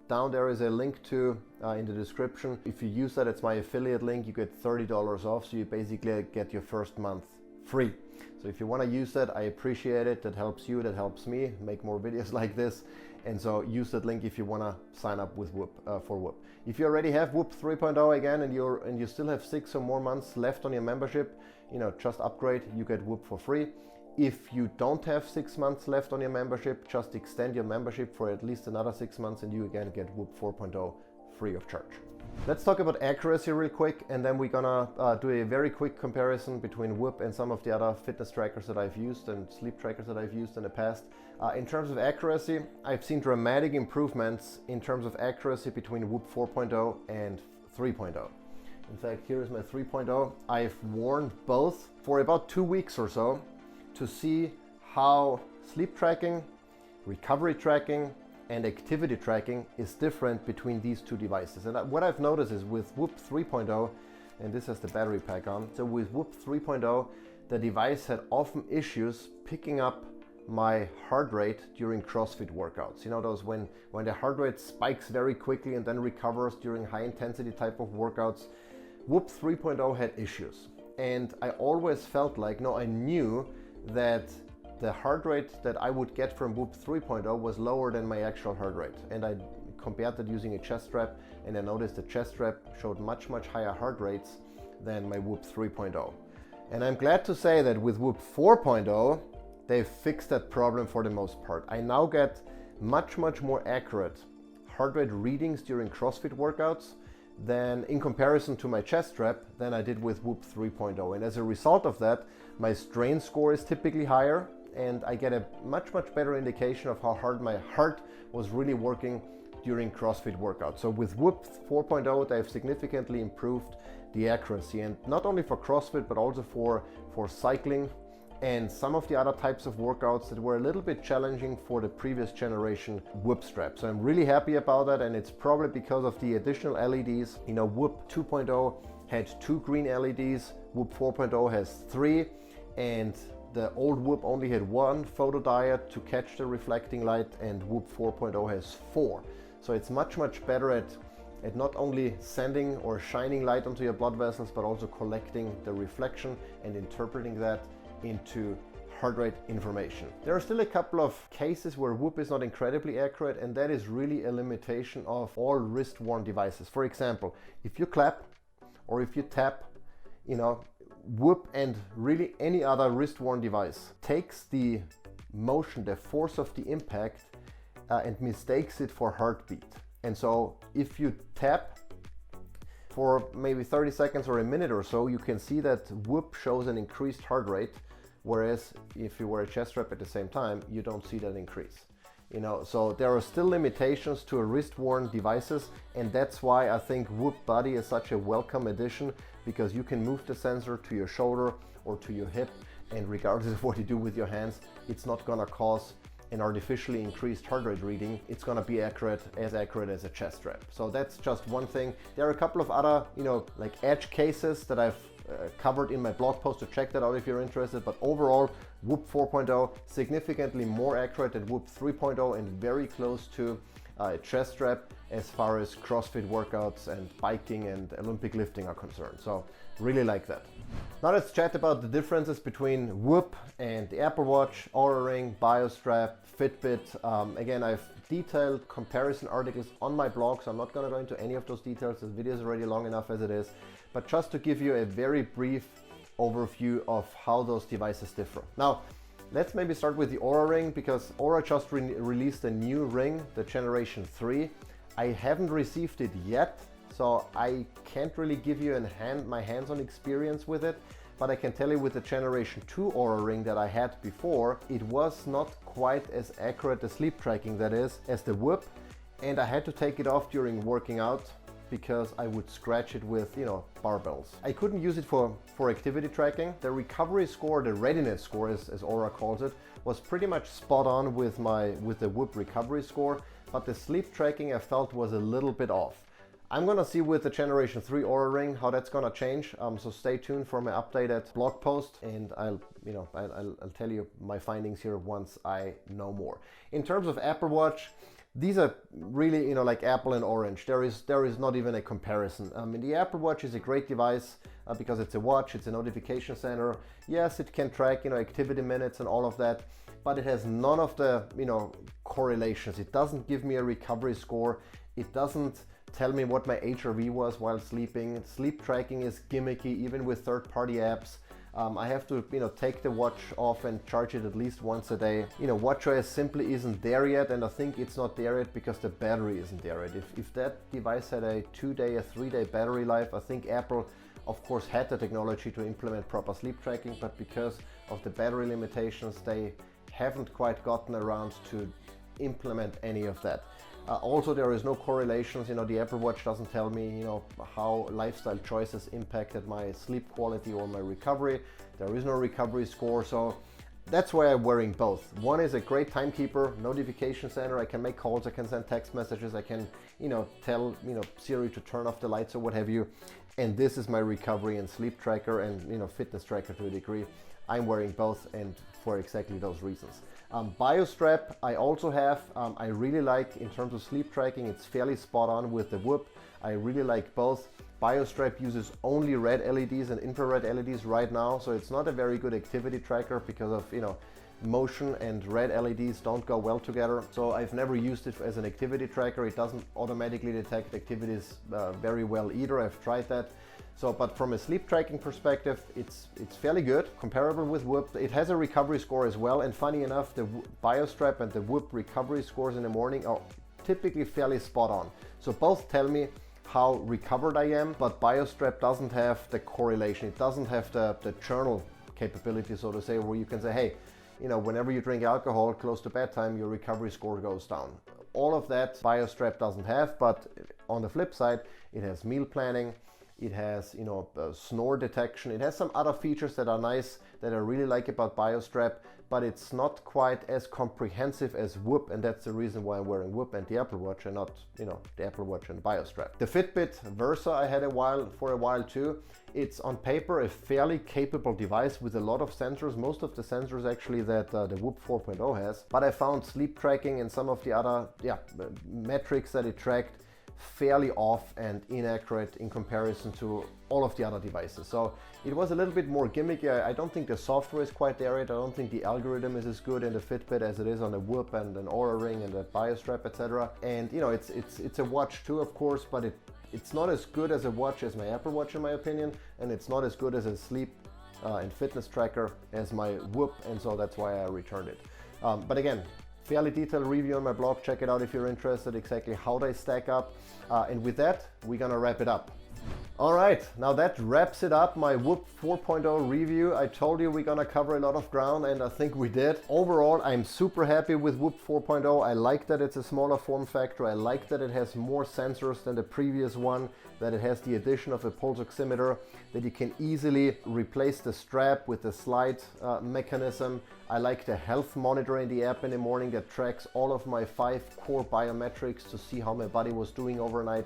down there is a link to in the description. If you use that, it's my affiliate link, you get $30 off, so you basically get your first month free. So if you want to use that, I appreciate it. That helps you, that helps me make more videos like this. And so use that link if you want to sign up with Whoop for Whoop. If you already have Whoop 3.0 again, and you still have 6 or more months left on your membership, just upgrade. You get Whoop for free. If you don't have 6 months left on your membership, just extend your membership for at least another 6 months, and you again get Whoop 4.0 free of charge. Let's talk about accuracy real quick, and then we're gonna do a very quick comparison between Whoop and some of the other fitness trackers that I've used and sleep trackers that I've used in the past. In terms of accuracy, I've seen dramatic improvements in terms of accuracy between Whoop 4.0 and 3.0. In fact, here is my 3.0. I've worn both for about 2 weeks or so to see how sleep tracking, recovery tracking, and activity tracking is different between these two devices. And what I've noticed is with Whoop 3.0, and this has the battery pack on, so with Whoop 3.0, the device had often issues picking up my heart rate during CrossFit workouts. Those when the heart rate spikes very quickly and then recovers during high intensity type of workouts. Whoop 3.0 had issues. and I always felt like, no, I knew that the heart rate that I would get from Whoop 3.0 was lower than my actual heart rate. And I compared that using a chest strap, and I noticed the chest strap showed much higher heart rates than my Whoop 3.0. And I'm glad to say that with Whoop 4.0, they've fixed that problem for the most part. I now get much more accurate heart rate readings during CrossFit workouts than in comparison to my chest strap than I did with Whoop 3.0. And as a result of that, my strain score is typically higher, and I get a much better indication of how hard my heart was really working during CrossFit workouts. So with Whoop 4.0, they've significantly improved the accuracy, and not only for CrossFit, but also for cycling and some of the other types of workouts that were a little bit challenging for the previous generation Whoop strap. So I'm really happy about that, and it's probably because of the additional LEDs. You know, Whoop 2.0 had 2 green LEDs, Whoop 4.0 has 3, and the old Whoop only had 1 photodiode to catch the reflecting light, and Whoop 4.0 has 4. So it's much better at not only sending or shining light onto your blood vessels, but also collecting the reflection and interpreting that into heart rate information. There are still a couple of cases where Whoop is not incredibly accurate, and that is really a limitation of all wrist-worn devices. For example, if you clap or if you tap, you know, Whoop and really any other wrist-worn device takes the motion, the force of the impact, and mistakes it for heartbeat. And so if you tap for maybe 30 seconds or a minute or so, you can see that Whoop shows an increased heart rate, whereas if you wear a chest strap at the same time, you don't see that increase. You know, so there are still limitations to wrist-worn devices, and that's why I think Whoop Body is such a welcome addition, because you can move the sensor to your shoulder or to your hip, and regardless of what you do with your hands, it's not gonna cause an artificially increased heart rate reading. It's gonna be accurate as a chest strap. So that's just one thing. There are a couple of other, you know, like edge cases that I've covered in my blog post, to check that out if you're interested. But overall, Whoop 4.0 significantly more accurate than Whoop 3.0 and very close to a chest strap as far as CrossFit workouts and biking and Olympic lifting are concerned. So really like that. Now let's chat about the differences between Whoop and the Apple Watch, Oura Ring, BioStrap, Fitbit. Again, I've detailed comparison articles on my blog, so I'm not going to go into any of those details. This video is already long enough as it is, but just to give you a very brief overview of how those devices differ. Now, let's maybe start with the Oura Ring, because Oura just released a new ring, the Generation 3. I haven't received it yet, so I can't really give you my hands-on experience with it, but I can tell you with the Generation 2 Oura Ring that I had before, it was not quite as accurate, the sleep tracking that is, as the Whoop, and I had to take it off during working out because I would scratch it with, you know, barbells. I couldn't use it for activity tracking. The recovery score, the readiness score as Oura calls it, was pretty much spot on with the Whoop recovery score, but the sleep tracking I felt was a little bit off. I'm gonna see with the Generation 3 Oura Ring how that's gonna change. So stay tuned for my updated blog post, and I'll tell you my findings here once I know more. In terms of Apple Watch, these are really, you know, like apple and orange. There is not even a comparison. The Apple Watch is a great device because it's a watch, it's a notification center. Yes, it can track, you know, activity minutes and all of that, but it has none of the, you know, correlations. It doesn't give me a recovery score. It doesn't tell me what my HRV was while sleeping. Sleep tracking is gimmicky, even with third-party apps. I have to, you know, take the watch off and charge it at least once a day. You know, WatchOS simply isn't there yet, and I think it's not there yet because the battery isn't there yet. If that device had a 2-day, a 3-day battery life, I think Apple, of course, had the technology to implement proper sleep tracking, but because of the battery limitations, they haven't quite gotten around to implement any of that. Also, there is no correlations. You know, the Apple Watch doesn't tell me, you know, how lifestyle choices impacted my sleep quality or my recovery. There is no recovery score, so that's why I'm wearing both. One is a great timekeeper, notification center. I can make calls, I can send text messages, I can, you know, tell, you know, Siri to turn off the lights or what have you. And this is my recovery and sleep tracker and, you know, fitness tracker to a degree. I'm wearing both, and for exactly those reasons. BioStrap I also have. I really like, in terms of sleep tracking, it's fairly spot on with the Whoop. I really like both. BioStrap uses only red LEDs and infrared LEDs right now, so it's not a very good activity tracker because of, you know, motion and red LEDs don't go well together. So I've never used it as an activity tracker. It doesn't automatically detect activities very well either. I've tried that. So, but from a sleep tracking perspective, it's fairly good, comparable with Whoop. It has a recovery score as well, and funny enough, the BioStrap and the Whoop recovery scores in the morning are typically fairly spot on. So both tell me how recovered I am, but BioStrap doesn't have the correlation. It doesn't have the journal capability, so to say, where you can say, hey, you know, whenever you drink alcohol close to bedtime, your recovery score goes down. All of that BioStrap doesn't have, but on the flip side, it has meal planning. It has, you know, snore detection. It has some other features that are nice, that I really like about BioStrap, but it's not quite as comprehensive as Whoop, and that's the reason why I'm wearing Whoop and the Apple Watch and not, you know, the Apple Watch and BioStrap. The Fitbit Versa I had for a while too. It's on paper a fairly capable device with a lot of sensors, most of the sensors actually that the Whoop 4.0 has, but I found sleep tracking and some of the other metrics that it tracked fairly off and inaccurate in comparison to all of the other devices. So it was a little bit more gimmicky. I don't think the software is quite there yet. I don't think the algorithm is as good in the Fitbit as it is on the Whoop and an Oura ring and the BioStrap, etc. And you know, it's a watch too, of course, but it's not as good as a watch as my Apple Watch in my opinion, and it's not as good as a sleep and fitness tracker as my Whoop, and so that's why I returned it. But again, fairly detailed review on my blog. Check it out if you're interested exactly how they stack up. And with that, we're gonna wrap it up. All right, now that wraps it up, my Whoop 4.0 review. I told you we're gonna cover a lot of ground, and I think we did. Overall, I'm super happy with Whoop 4.0. I like that it's a smaller form factor. I like that it has more sensors than the previous one, that it has the addition of a pulse oximeter, that you can easily replace the strap with the slide mechanism. I like the health monitor in the app in the morning that tracks all of my 5 core biometrics to see how my body was doing overnight.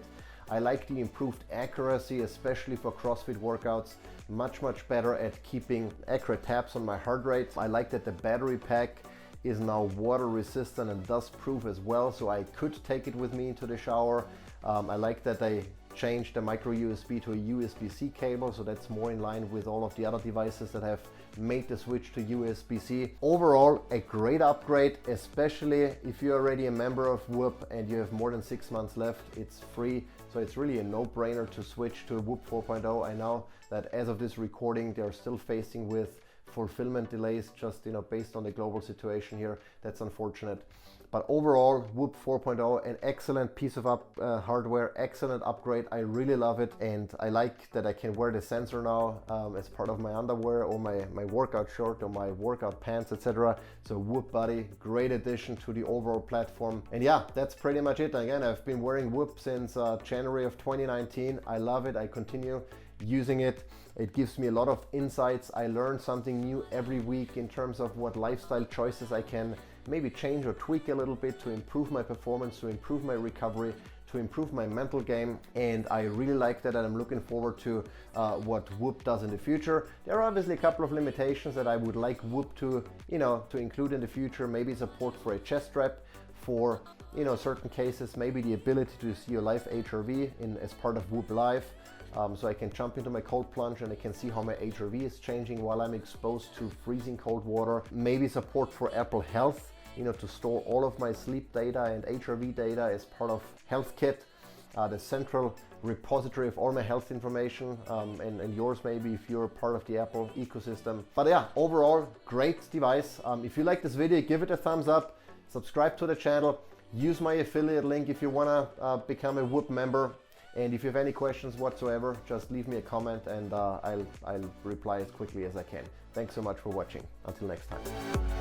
I like the improved accuracy, especially for CrossFit workouts. Much better at keeping accurate tabs on my heart rate. I like that the battery pack is now water resistant and dust proof as well, so I could take it with me into the shower. I like that they changed the micro USB to a USB-C cable, so that's more in line with all of the other devices that have made the switch to USB-C. Overall, a great upgrade, especially if you're already a member of Whoop and you have more than 6 months left. It's free, so it's really a no-brainer to switch to Whoop 4.0. I know that as of this recording, they're still facing with fulfillment delays, just, you know, based on the global situation here. That's unfortunate. But overall, Whoop 4.0, an excellent piece of hardware, excellent upgrade. I really love it, and I like that I can wear the sensor now as part of my underwear or my workout shirt or my workout pants, etc. So Whoop Buddy, great addition to the overall platform. And yeah, that's pretty much it. Again, I've been wearing Whoop since January of 2019. I love it. I continue using it. It gives me a lot of insights. I learn something new every week in terms of what lifestyle choices I can maybe change or tweak a little bit to improve my performance, to improve my recovery, to improve my mental game. And I really like that, and I'm looking forward to what Whoop does in the future. There are obviously a couple of limitations that I would like Whoop to, you know, to include in the future. Maybe support for a chest strap for, you know, certain cases, maybe the ability to see your live HRV as part of Whoop Live. So I can jump into my cold plunge and I can see how my HRV is changing while I'm exposed to freezing cold water. Maybe support for Apple Health, you know, to store all of my sleep data and HRV data as part of Health Kit, the central repository of all my health information, and yours maybe if you're part of the Apple ecosystem. But yeah, overall, great device. If you like this video, give it a thumbs up, subscribe to the channel, use my affiliate link if you wanna become a Whoop member. And if you have any questions whatsoever, just leave me a comment and I'll reply as quickly as I can. Thanks so much for watching. Until next time.